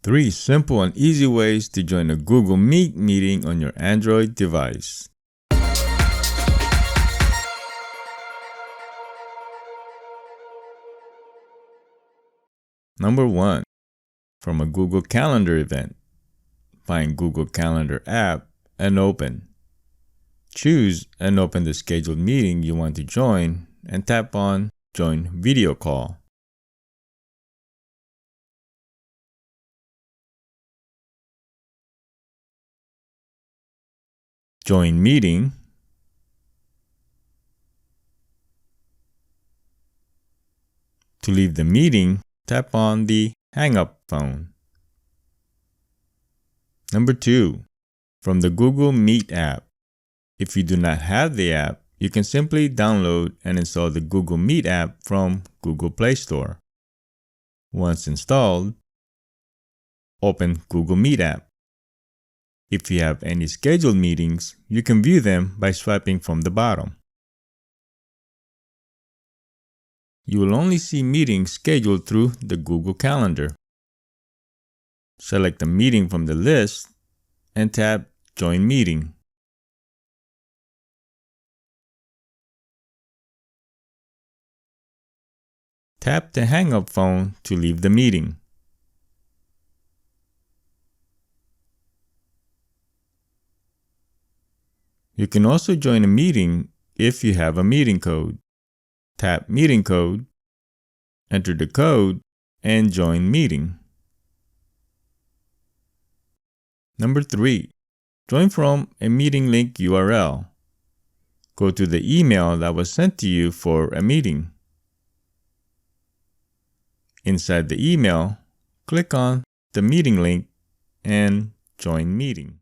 3 simple and easy ways to join a Google Meet meeting on your Android device. Number 1. From a Google Calendar event. Find Google Calendar app and open. Choose and open the scheduled meeting you want to join and tap on Join Video Call. Join Meeting. To leave the meeting, tap on the Hang Up phone. Number 2. From the Google Meet app. If you do not have the app, you can simply download and install the Google Meet app from Google Play Store. Once installed, open Google Meet app. If you have any scheduled meetings, you can view them by swiping from the bottom. You will only see meetings scheduled through the Google Calendar. Select a meeting from the list and tap Join Meeting. Tap the Hang Up phone to leave the meeting. You can also join a meeting if you have a meeting code. Tap Meeting Code, enter the code, and join meeting. Number 3. Join from a meeting link URL. Go to the email that was sent to you for a meeting. Inside the email, click on the meeting link and join meeting.